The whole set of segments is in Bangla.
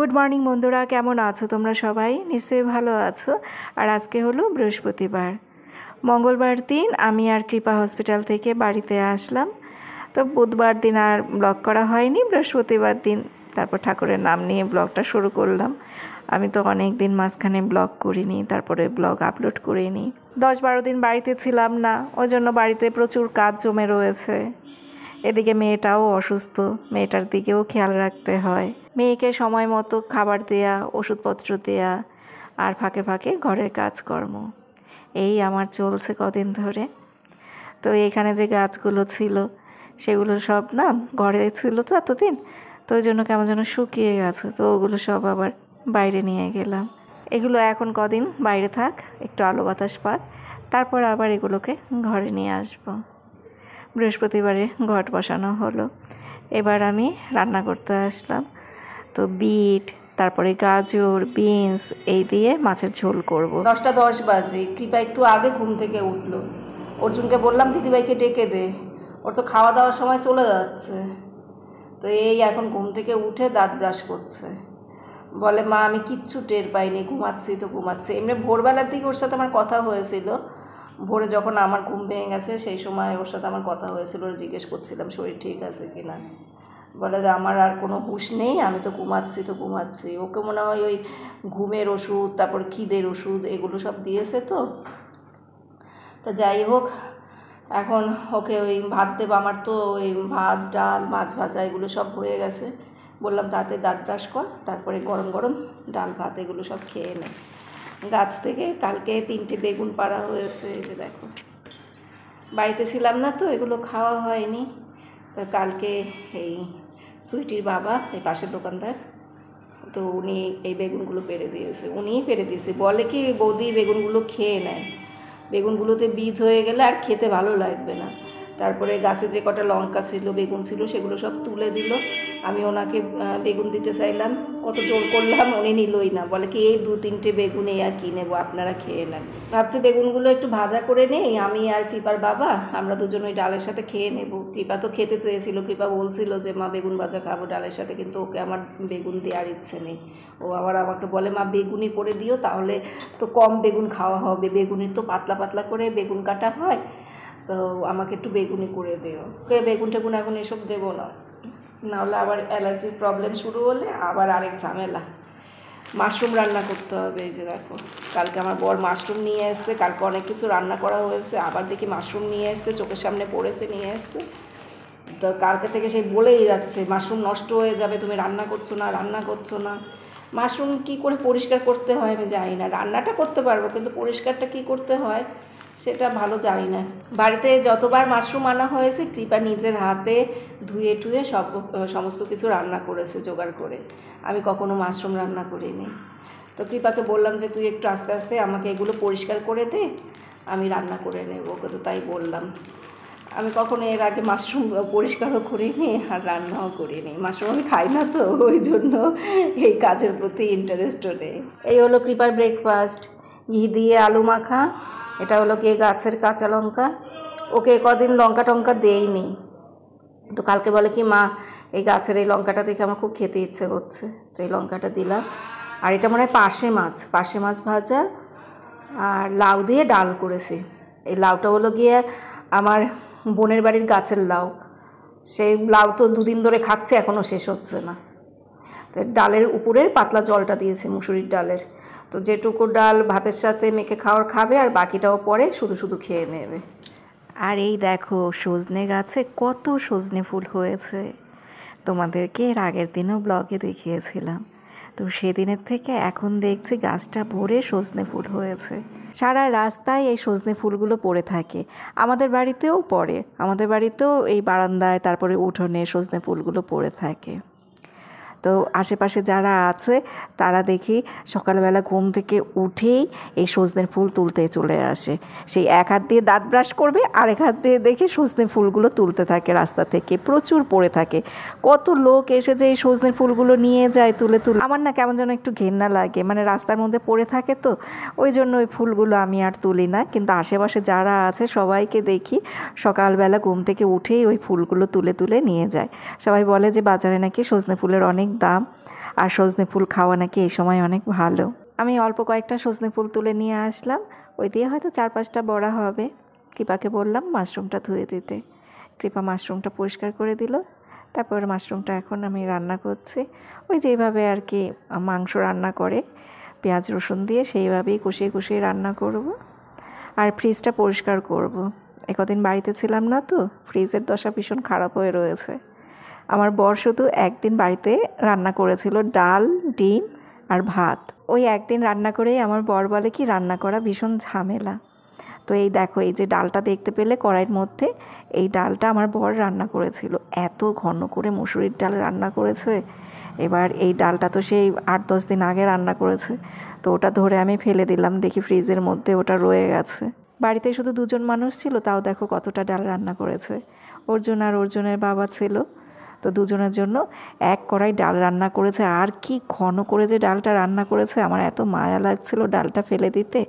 গুড মর্নিং বন্ধুরা, কেমন আছো তোমরা? সবাই নিশ্চয়ই ভালো আছো। আর আজকে হলো বৃহস্পতিবার, মঙ্গলবার দিন আমি আর কৃপা হসপিটাল থেকে বাড়িতে আসলাম। তো বুধবার দিন আর ব্লগ করা হয়নি, বৃহস্পতিবার দিন তারপর ঠাকুরের নাম নিয়ে ব্লগটা শুরু করলাম। আমি তো অনেক দিন মাঝখানে ব্লগ করিনি, তারপরে ব্লগ আপলোড করিনি। 10-12 দিন বাড়িতে ছিলাম না, ওই জন্য বাড়িতে প্রচুর কাজ জমে রয়েছে। এদিকে মেয়েটাও অসুস্থ, মেয়েটার দিকেও খেয়াল রাখতে হয়। মেয়েকে সময় মতো খাবার দেয়া, ওষুধপত্র দেয়া, আর ফাঁকে ফাঁকে ঘরের কাজকর্ম, এই আমার চলছে কদিন ধরে। তো এখানে যে গাছগুলো ছিল সেগুলো সব না ঘরে ছিল তো এতদিন, তো ওই জন্য কেমন যেন শুকিয়ে গেছে। তো ওগুলো সব আবার বাইরে নিয়ে গেলাম। এগুলো এখন কদিন বাইরে থাক, একটু আলো বাতাস পাক, তারপর আবার এগুলোকে ঘরে নিয়ে আসবো। বৃহস্পতিবারে ঘট বসানো হলো, এবার আমি রান্না করতে আসলাম। তো বিট, তারপরে গাজর, বিনস এই দিয়ে মাছের ঝোল করব। 10টা 10 বাজে, কৃপা একটু আগে ঘুম থেকে উঠলো। অর্জুনকে বললাম দিদিভাইকে ডেকে দে, ওর তো খাওয়া দাওয়ার সময় চলে যাচ্ছে। তো এই এখন ঘুম থেকে উঠে দাঁত ব্রাশ করছে, বলে মা আমি কিচ্ছু টের পাইনি, ঘুমাচ্ছি। এমনি ভোরবেলার দিকে ওর সাথে আমার কথা হয়েছিল, ভোরে যখন আমার ঘুম ভেঙে গেছে সেই সময় ওর সাথে আমার কথা হয়েছিল, ওরা জিজ্ঞেস করছিলাম শরীর ঠিক আছে কিনা। বলে যে আমার আর কোনো হুঁশ নেই, আমি তো ঘুমাচ্ছি। ওকে মনে হয় ওই ঘুমের ওষুধ, তারপর খিদের ওষুধ এগুলো সব দিয়েছে। তো যাই হোক, এখন ওকে ওই ভাত দেবো। আমার তো ওই ভাত, ডাল, মাছ ভাজা এগুলো সব হয়ে গেছে। বললাম তাতে দাঁত ব্রাশ কর, তারপরে গরম গরম ডাল ভাত এগুলো সব খেয়ে নে। গাছ থেকে কালকে 3টে বেগুন পাড়া হয়েছে, এই যে দেখো। বাড়িতে ছিলাম না তো এগুলো খাওয়া হয়নি। তো কালকে এই সুইটির বাবা, এই পাশের দোকানদার, তো উনি এই বেগুনগুলো পেড়ে দিয়েছে। বলে কি বৌদি বেগুনগুলো খেয়ে নেয়, বেগুনগুলোতে বীজ হয়ে গেলে আর খেতে ভালো লাগবে না। তারপরে গাছে যে কটা লঙ্কা ছিল, বেগুন ছিল, সেগুলো সব তুলে দিল। আমি ওনাকে বেগুন দিতে চাইলাম, কত জোর করলাম, উনি নিলই না। বলে কি এই 2-3টে বেগুন এই আর কি নেবো, আপনারা খেয়ে নেন। ভাবছি বেগুনগুলো একটু ভাজা করে নেই, আমি আর কৃপার বাবা আমরা দুজন ওই ডালের সাথে খেয়ে নেব। কৃপা তো খেতে চেয়েছিল, কৃপা বলছিল যে মা বেগুন ভাজা খাবো ডালের সাথে, কিন্তু ওকে আমার বেগুন দেওয়ার ইচ্ছে নেই। ও আবার আমাকে বলে মা বেগুনি করে দিও, তাহলে তো কম বেগুন খাওয়া হবে, বেগুনির তো পাতলা পাতলা করে বেগুন কাটা হয়, তো আমাকে একটু বেগুনি করে দিও। ওকে বেগুন টেগুন এখন এসব দেবো না, নাহলে আবার অ্যালার্জির প্রবলেম শুরু হলে আবার আরেক ঝামেলা। মাশরুম রান্না করতে হবে। এই যে দেখো, কালকে আমার বর মাশরুম নিয়ে এসছে, কালকে অনেক কিছু রান্না করা হয়েছে, আবার দেখি মাশরুম নিয়ে এসছে, চোখের সামনে পড়েছে নিয়ে এসছে। তো কালকে থেকে সেই বলেই যাচ্ছে মাশরুম নষ্ট হয়ে যাবে, তুমি রান্না করছো না। মাশরুম কি করে পরিষ্কার করতে হয় আমি জানি না, রান্নাটা করতে পারবো কিন্তু পরিষ্কারটা কি করতে হয় সেটা ভালো জানি না। বাড়িতে যতবার মাশরুম আনা হয়েছে কৃপা নিজের হাতে ধুয়ে টুয়ে সমস্ত কিছু রান্না করেছে জোগাড় করে, আমি কখনো মাশরুম রান্না করিনি। তো কৃপাকে বললাম যে তুই একটু আস্তে আস্তে আমাকে এগুলো পরিষ্কার করে দে, আমি রান্না করে নেব। ওকে তো তাই বললাম। আমি কখনো এর আগে মাশরুম পরিষ্কারও করিনি আর রান্নাও করিনি, মাশরুম আমি খাই না, তো ওই জন্য এই কাজের প্রতি ইন্টারেস্টও নেই। এই হলো কৃপার ব্রেকফাস্ট, ঘি দিয়ে আলু মাখা, এটা হলো কি গাছের কাঁচা লঙ্কা। ওকে কদিন লঙ্কা টঙ্কা দেইনি, তো কালকে বলে কি মা এই গাছের এই লঙ্কাটা দেখে আমার খুব খেতে ইচ্ছে করছে, তো এই লঙ্কাটা দিলাম। আর এটা মনে হয় পার্শে মাছ ভাজা আর লাউ দিয়ে ডাল করেছি। এই লাউটা হলো গিয়ে আমার বোনের বাড়ির গাছের লাউ, সেই লাউ তো 2 দিন ধরে খাচ্ছে, এখনও শেষ হচ্ছে না। তো ডালের উপরের পাতলা জলটা দিয়েছে মুসুরির ডালের, তো যেটুকু ডাল ভাতের সাথে মেখে খাবে আর বাকিটাও পরে শুধু খেয়ে নেবে। আর এই দেখো সজনে গাছে কত সজনে ফুল হয়েছে, তোমাদেরকে এর আগের দিনও ব্লগে দেখিয়েছিলাম। তো সেদিনের থেকে এখন দেখছি গাছটা ভরে সজনে ফুল হয়েছে, সারা রাস্তায় এই সজনে ফুলগুলো পড়ে থাকে। আমাদের বাড়িতেও এই বারান্দায় তারপরে উঠোনে সজনে ফুলগুলো পড়ে থাকে। তো আশেপাশে যারা আছে তারা দেখি সকালবেলা ঘুম থেকে উঠেই এই সজনের ফুল তুলতে চলে আসে। সেই এক হাত দিয়ে দাঁত ব্রাশ করবে, আরেক হাত দিয়ে দেখি সজনে ফুলগুলো তুলতে থাকে, রাস্তা থেকে প্রচুর পড়ে থাকে। কত লোক এসে যে এই সজনের ফুলগুলো নিয়ে যায় তুলে। আমার না কেমন যেন একটু ঘেন্না লাগে, মানে রাস্তার মধ্যে পড়ে থাকে তো ওই জন্য ওই ফুলগুলো আমি আর তুলি না। কিন্তু আশেপাশে যারা আছে সবাইকে দেখি সকালবেলা ঘুম থেকে উঠেই ওই ফুলগুলো তুলে নিয়ে যায়। সবাই বলে যে বাজারে নাকি সজনে ফুলের অনেক দাম, আর সজনে ফুল খাওয়া নাকি এই সময় অনেক ভালো। আমি অল্প কয়েকটা সজনে ফুল তুলে নিয়ে আসলাম, ওই দিয়ে হয়তো 4-5টা বড়া হবে। কৃপাকে বললাম মাশরুমটা ধুয়ে দিতে, কৃপা মাশরুমটা পরিষ্কার করে দিল। তারপর মাশরুমটা এখন আমি রান্না করছি, ওই যেভাবে আর কি মাংস রান্না করে পেঁয়াজ রসুন দিয়ে, সেইভাবেই কষিয়ে কষিয়ে রান্না করব। আর ফ্রিজটা পরিষ্কার করব। একদিন বাড়িতে ছিলাম না তো, ফ্রিজের দশা ভীষণ খারাপ হয়ে রয়েছে। আমার বর শুধু একদিন বাড়িতে রান্না করেছিল ডাল, ডিম আর ভাত। ওই একদিন রান্না করেই আমার বর বলে কি রান্না করা ভীষণ ঝামেলা। তো এই দেখো, এই যে ডালটা দেখতে পেলে কড়াইয়ের মধ্যে, এই ডালটা আমার বর রান্না করেছিল। এত ঘন করে মুসুরির ডাল রান্না করেছে। এবার এই ডালটা তো সেই 8-10 দিন আগে রান্না করেছে, তো ওটা ধরে আমি ফেলে দিলাম, দেখি ফ্রিজের মধ্যে ওটা রয়ে গেছে। বাড়িতে শুধু 2জন মানুষ ছিল, তাও দেখো কতটা ডাল রান্না করেছে। অর্জুন আর অর্জুনের বাবা ছিল, তো 2জনের জন্য 1 কড়াই ডাল রান্না করেছে। আর কি ঘন করে যে ডালটা রান্না করেছে, আমার এত মায়া লাগছিল ডালটা ফেলে দিতে।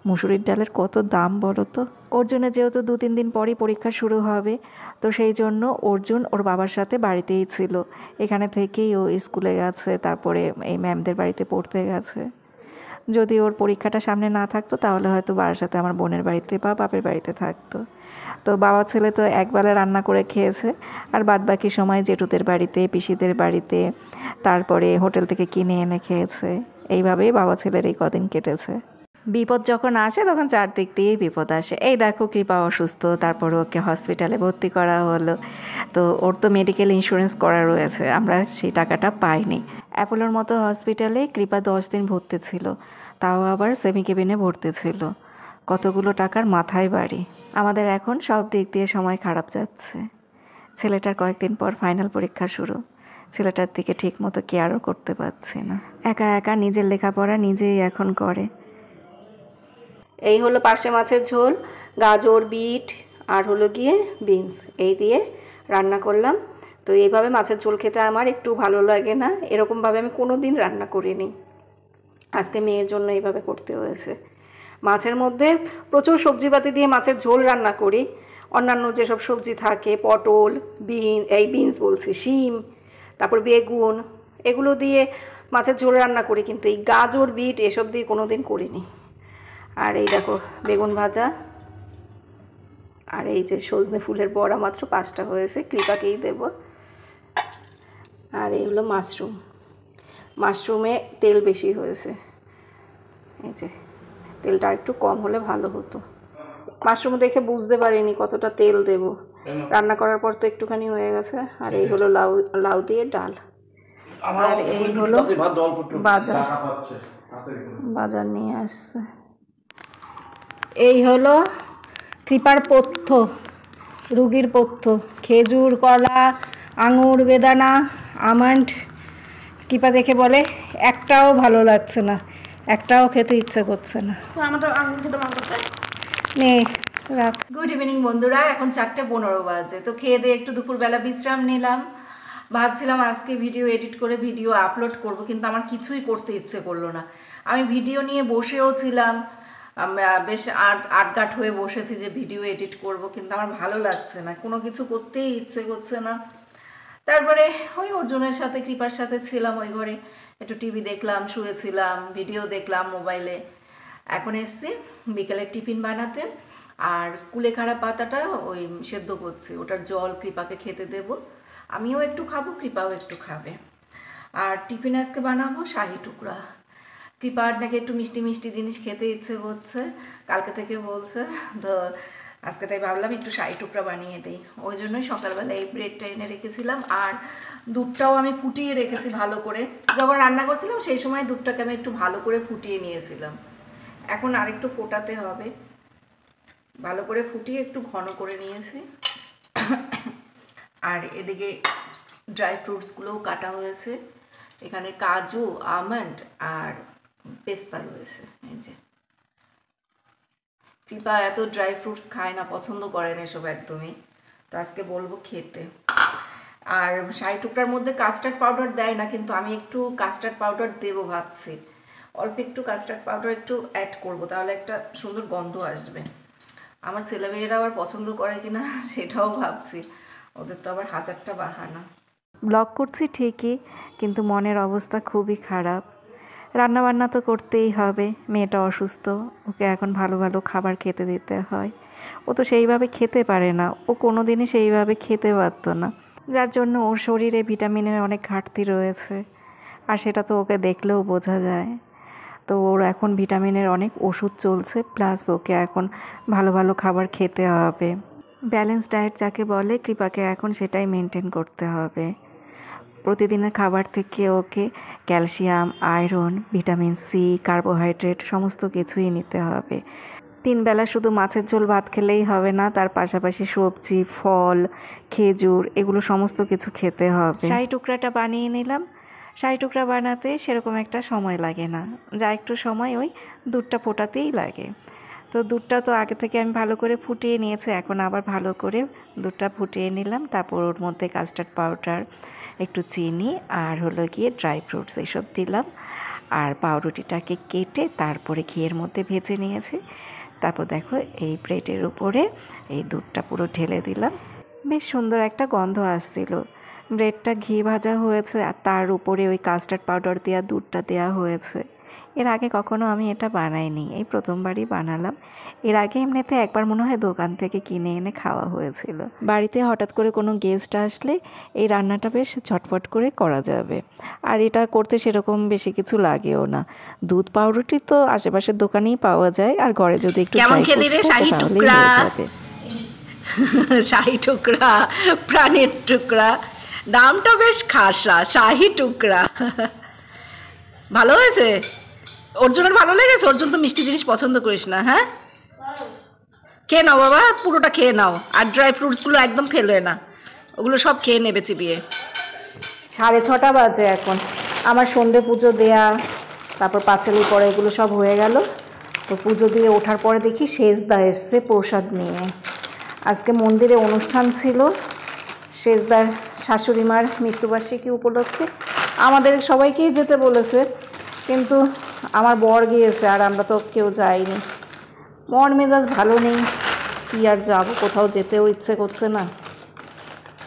মুসুরির ডালের কত দাম বলো তো। অর্জুনের যেহেতু 2-3 দিন পরই পরীক্ষা শুরু হবে, তো সেই জন্য অর্জুন ওর বাবার সাথে বাড়িতেই ছিল। এখানে থেকেই ও স্কুলে গেছে, তারপরে এই ম্যামদের বাড়িতে পড়তে গেছে। যদি ওর পরীক্ষাটা সামনে না থাকতো তাহলে হয়তো বাবার সাথে আমার বোনের বাড়িতে বা বাপের বাড়িতে থাকতো। তো বাবা ছেলে তো একবেলা রান্না করে খেয়েছে, আর বাদবাকি সময় জেঠুদের বাড়িতে, পিসিদের বাড়িতে, তারপরে হোটেল থেকে কিনে এনে খেয়েছে। এইভাবেই বাবা ছেলের এই কদিন কেটেছে। বিপদ যখন আসে তখন চারদিক দিয়েই বিপদ আসে। এই দেখো কৃপা অসুস্থ, তারপর ওকে হসপিটালে ভর্তি করা হলো। তো ওর তো মেডিকেল ইন্স্যুরেন্স করা রয়েছে, আমরা সেই টাকাটা পাইনি। অ্যাপোলোর মতো হসপিটালে কৃপা 10 দিন ভর্তি ছিল, তাও আবার সেমি কেবিনে ভর্তি ছিল। কতগুলো টাকার মাথায় বাড়ি। আমাদের এখন সব দিক দিয়ে সময় খারাপ যাচ্ছে। ছেলেটার কয়েকদিন পর ফাইনাল পরীক্ষা শুরু, ছেলেটার দিকে ঠিক মতো কেয়ারও করতে পারছি না। একা একা নিজের লেখাপড়া নিজেই এখন করে। এই হলো পার্শে মাছের ঝোল, গাজর, বিট আর হলো গিয়ে বিনস, এই দিয়ে রান্না করলাম। তো এইভাবে মাছের ঝোল খেতে আমার একটু ভালো লাগে না, এরকমভাবে আমি কোনো দিন রান্না করিনি। আজকে মেয়ের জন্য এইভাবে করতে হয়েছে। মাছের মধ্যে প্রচুর সবজিপাতি দিয়ে মাছের ঝোল রান্না করি। অন্যান্য যেসব সবজি থাকে, পটল, বিনস বলছি, শিম, তারপর বেগুন, এগুলো দিয়ে মাছের ঝোল রান্না করি, কিন্তু এই গাজর, বিট এসব দিয়ে কোনো দিন করিনি। আর এই দেখো বেগুন ভাজা, আর এই যে সজনে ফুলের বড়া মাত্র 5টা হয়েছে, কৃপাকেই দেব। আর এই হলো মাশরুম, মাশরুমে তেল বেশি হয়েছে। এই যে তেলটা একটু কম হলে ভালো হতো। মাশরুম দেখে বুঝতে পারিনি কতটা তেল দেব, রান্না করার পর তো একটুখানি হয়ে গেছে। আর এই হলো লাউ দিয়ে ডাল। আর এই হলো বাজার নিয়ে আসছে। এই হলো কৃপার পথ্য, রুগীর পথ্য, খেজুর, কলা, আঙুর, বেদানা, আমন্ড। কৃপা দেখে বলে একটাও ভালো লাগছে না, একটাও খেতে ইচ্ছে করছে না। নে রাখ। গুড ইভিনিং বন্ধুরা, এখন 4:15 বাজে। তো খেয়ে দিয়ে একটু দুপুরবেলা বিশ্রাম নিলাম। ভাবছিলাম আজকে ভিডিও এডিট করে ভিডিও আপলোড করব, কিন্তু আমার কিছুই করতে ইচ্ছে করলো না। আমি ভিডিও নিয়ে বসেও ছিলাম, বেশ আটগাট হয়ে বসেছি যে ভিডিও এডিট করব, কিন্তু আমার ভালো লাগছে না, কোনো কিছু করতেই ইচ্ছে করছে না। তারপরে ওই অর্জুনের সাথে, কৃপার সাথে ছিলাম ওই ঘরে, একটু টিভি দেখলাম, শুয়েছিলাম, ভিডিও দেখলাম মোবাইলে। এখন এসছি বিকেলের টিফিন বানাতে, আর কুলেখাড়া পাতাটা ওই সেদ্ধ করছি, ওটার জল কৃপাকে খেতে দেব। আমিও একটু খাবো, কৃপাও একটু খাবে। আর টিফিন আজকে বানাবো শাহি টুকরা। কৃপার নাকি একটু মিষ্টি মিষ্টি জিনিস খেতে ইচ্ছে করছে, কালকে থেকে বলছে। তো আজকে তাই ভাবলাম একটু শাহি টুকরা বানিয়ে দিই, ওই জন্যই সকালবেলা এই ব্রেডটা এনে রেখেছিলাম। আর দুধটাও আমি ফুটিয়ে রেখেছি ভালো করে, যখন রান্না করছিলাম সেই সময় দুধটাকে আমি একটু ভালো করে ফুটিয়ে নিয়েছিলাম। এখন আরেকটু ফোটাতে হবে, ভালো করে ফুটিয়ে একটু ঘন করে নিয়েছি। আর এদিকে ড্রাই ফ্রুটসগুলোও কাটা হয়েছে, এখানে কাজু, আমন্ড আর পেস্তা রয়েছে। এই যে কৃপা এত ড্রাই ফ্রুটস খায় না, পছন্দ করে না এসব একদমই, তো আজকে বলবো খেতে। আর শাহি টুকরার মধ্যে কাস্টার্ড পাউডার দেয় না, কিন্তু আমি একটু কাস্টার্ড পাউডার দেবো ভাবছি, অল্প একটু কাস্টার্ড পাউডার একটু অ্যাড করব, তাহলে একটা সুন্দর গন্ধ আসবে। আমার ছেলেমেয়েরা আবার পছন্দ করে কিনা সেটাও ভাবছি, ওদের তো আবার হাজারটা বাহানা। ব্লগ করছি ঠিকই, কিন্তু মনের অবস্থা খুবই খারাপ। রান্নাবান্না তো করতেই হবে, মেয়েটা অসুস্থ, ওকে এখন ভালো ভালো খাবার খেতে দিতে হয়। ও তো সেইভাবে খেতে পারে না, ও কোনো দিনই সেইভাবে খেতে পারতো না, যার জন্য ওর শরীরে ভিটামিনের অনেক ঘাটতি রয়েছে। আর সেটা তো ওকে দেখলেও বোঝা যায়। তো ওর এখন ভিটামিনের অনেক ওষুধ চলছে, প্লাস ওকে এখন ভালো ভালো খাবার খেতে হবে। ব্যালেন্স ডায়েট যাকে বলে, কৃপাকে এখন সেটাই মেনটেন করতে হবে। প্রতিদিনের খাবার থেকে ওকে calcium, iron, vitamin C, carbohydrate সমস্ত কিছুই নিতে হবে। 3 বেলা শুধু মাছের ঝোল ভাত খেলেই হবে না, তার পাশাপাশি সবজি, ফল, খেজুর এগুলো সমস্ত কিছু খেতে হবে। শাহী টুকরাটা বানিয়ে নিলাম। শাহী টুকরা বানাতে সেরকম একটা সময় লাগে না, যা একটু সময় ওই দুধটা ফোটাতেই লাগে। তো দুধটা তো আগে থেকে আমি ভালো করে ফুটিয়ে নিয়েছি, এখন আবার ভালো করে দুধটা ফুটিয়ে নিলাম। তারপর ওর মধ্যে কাস্টার্ড পাউডার, একটু চিনি আর হলো গিয়ে ড্রাই ফ্রুটস এসব দিলাম। আর পাউরুটিটাকে কেটে তারপরে ঘিয়ের মধ্যে ভেজে নিয়েছি। তারপর দেখো এই প্লেটের উপরে এই দুধটা পুরো ঢেলে দিলাম। বেশ সুন্দর একটা গন্ধ আসছিল। ব্রেডটা ঘি ভাজা হয়েছে আর তার উপরে ওই কাস্টার্ড পাউডার দেওয়া দুধটা দেওয়া হয়েছে। এর আগে কখনো আমি এটা বানাইনি, এই প্রথমবারই বানালাম। এর আগে এমনিতে একবার মনে হয় দোকান থেকে কিনে এনে খাওয়া হয়েছিল। বাড়িতে হঠাৎ করে কোনো গেস্ট আসলে এই রান্নাটা বেশ ঝটপট করে করা যাবে। আর এটা করতে সেরকম বেশি কিছু লাগেও না। দুধ পাউরুটি তো আশেপাশের দোকানেই পাওয়া যায়, আর ঘরে যদি একটু কেমন খেলি রে শাহী টুকরা, শাহী টুকরা, প্রাণের টুকরা, দামটা বেশ খাসা, শাহী টুকরা। ভালো হয়েছে? অর্জুনের ভালো লেগেছে? অর্জুন তো মিষ্টি জিনিস পছন্দ করিস না। হ্যাঁ, খেয়ে নাও বাবা, পুরোটা খেয়ে নাও। আর ড্রাই ফ্রুটসগুলো একদম ফেলবে না, ওগুলো সব খেয়ে নেবে চিবিয়ে। 6:30 বাজে এখন। আমার সন্ধে পুজো দেয়া, তারপর পাঁচালি পরে এগুলো সব হয়ে গেল। তো পুজো দিয়ে ওঠার পরে দেখি সেজদা এসছে প্রসাদ নিয়ে। আজকে মন্দিরে অনুষ্ঠান ছিল সেজদার শাশুড়ি মার মৃত্যুবার্ষিকী উপলক্ষে। আমাদের সবাইকেই যেতে বলেছে, কিন্তু আমার বর গিয়েছে আর আমরা তো কেউ যাইনি। মন মেজাজ ভালো নেই, কি আর যাবো, কোথাও যেতেও ইচ্ছে করছে না।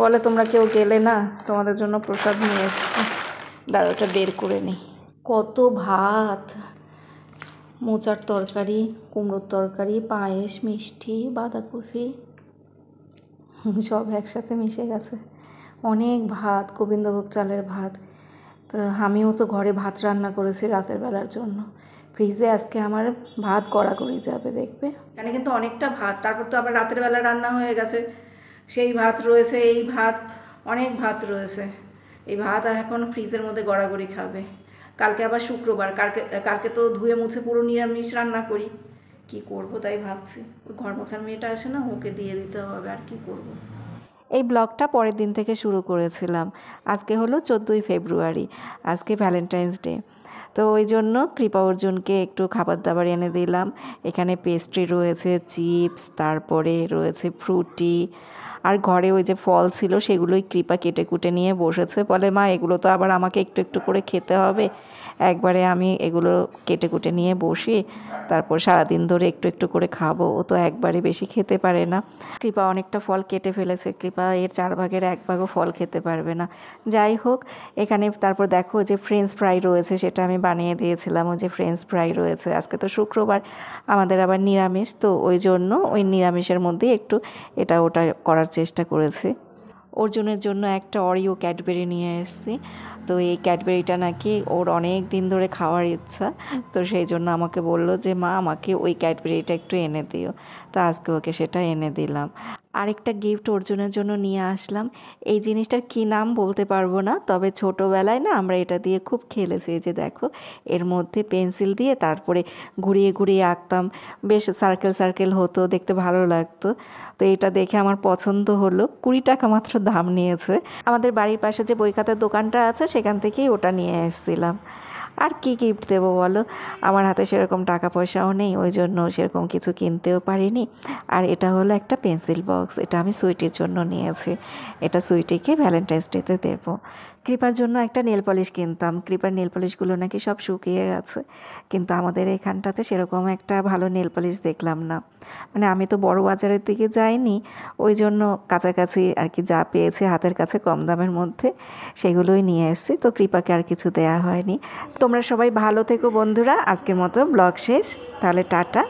বলে তোমরা কেউ গেলে না, তোমাদের জন্য প্রসাদ নিয়ে এসছি, দাঁড়াটা বের করে নিই। কত ভাত, মোচার তরকারি, কুমড়োর তরকারি, পায়েস, মিষ্টি, বাঁধাকপি সব একসাথে মিশে গেছে। অনেক ভাত, গোবিন্দভোগ চালের ভাত। তো আমিও তো ঘরে ভাত রান্না করেছি রাতের বেলার জন্য। ফ্রিজে আজকে আমার ভাত গড়াগড়ি যাবে, দেখবে। এখানে কিন্তু অনেকটা ভাত, তারপর তো আবার রাতের বেলা রান্না হয়ে গেছে, সেই ভাত রয়েছে, এই ভাত, অনেক ভাত রয়েছে। এই ভাত এখন ফ্রিজের মধ্যে গড়াগড়ি খাবে। কালকে আবার শুক্রবার, কালকে তো ধুয়ে মুছে পুরো নিরামিষ রান্না করি। কি করব তাই ভাবছি, ওই ঘর মোছার মেয়েটা আসে না, ওকে দিয়ে দিতে হবে, আর কি করব। এই ব্লগটা পরের দিন থেকে শুরু করেছিলাম। আজকে হলো 14ই ফেব্রুয়ারি, আজকে ভ্যালেন্টাইন্স ডে। তো ওই জন্য কৃপা অর্জুনকে একটু খাবার দাবার এনে দিলাম। এখানে পেস্ট্রি রয়েছে, চিপস, তারপরে রয়েছে ফ্রুটি, আর ঘরে ওই যে ফল ছিল সেগুলোই কৃপা কেটে কুটে নিয়ে বসেছে। বলে মা এগুলো তো আবার আমাকে একটু একটু করে খেতে হবে, একবারে আমি এগুলো কেটে কুটে নিয়ে বসি, তারপর সারাদিন ধরে একটু একটু করে খাবো। ও তো একবারে বেশি খেতে পারে না। কৃপা অনেকটা ফল কেটে ফেলেছে, কৃপা এর 4 ভাগের 1 ভাগও ফল খেতে পারবে না। যাই হোক, এখানে তারপর দেখো যে ফ্রেঞ্চ ফ্রাই রয়েছে, সেটা আমি বানিয়ে দিয়েছিলাম। ওই যে ফ্রেঞ্চ ফ্রাই রয়েছে, আজকে তো শুক্রবার, আমাদের আবার নিরামিষ, তো ওই জন্য ওই নিরামিষের মধ্যেই একটু এটা ওটা করার চেষ্টা করেছি। অর্জুনের জন্য একটা অরিও ক্যাডবেরি নিয়ে এসেছি। তো এই ক্যাডবেরিটা নাকি ওর অনেক দিন ধরে খাওয়ার ইচ্ছা, তো সেই জন্য আমাকে বললো যে মা আমাকে ওই ক্যাডবেরিটা একটু এনে দিও। তো আজকে ওকে সেটা এনে দিলাম। আরেকটা গিফট অর্জুনের জন্য নিয়ে আসলাম। এই জিনিসটার কী নাম বলতে পারবো না, তবে ছোটোবেলায় না আমরা এটা দিয়ে খুব খেলেছি। এই যে দেখো, এর মধ্যে পেন্সিল দিয়ে তারপরে ঘুরিয়ে ঘুরিয়ে আঁকতাম, বেশ সার্কেল সার্কেল হতো, দেখতে ভালো লাগতো। তো এটা দেখে আমার পছন্দ হলো, 20 টাকা মাত্র দাম নিয়েছে। আমাদের বাড়ির পাশে যে বই খাতার দোকানটা আছে সেখান থেকেই ওটা নিয়ে এসেছিলাম। আর কি গিফট দেবো বলো, আমার হাতে সেরকম টাকা পয়সাও নেই, ওই জন্য সেরকম কিছু কিনতেও পারিনি। আর এটা হলো একটা পেন্সিল বক্স, এটা আমি সুইটির জন্য নিয়েছি, এটা সুইটিকে ভ্যালেন্টাইন্স ডেতে দেবো। কৃপার জন্য একটা নেল পলিশ কিনতাম, কৃপার নেল পলিশগুলো নাকি সব শুকিয়ে গেছে, কিন্তু আমাদের এখানটাতে সেরকম একটা ভালো নেল পলিশ দেখলাম না। মানে আমি তো বড় বাজারের দিকে যাইনি, ওই জন্য কাছাকাছি আর কি যা পেয়েছি হাতের কাছে কম দামের মধ্যে সেগুলোই নিয়ে এসেছি। তো কৃপাকে আর কিছু দেয়া হয়নি। তোমরা সবাই ভালো থেকো বন্ধুরা, আজকের মতো ব্লগ শেষ, তাহলে টাটা।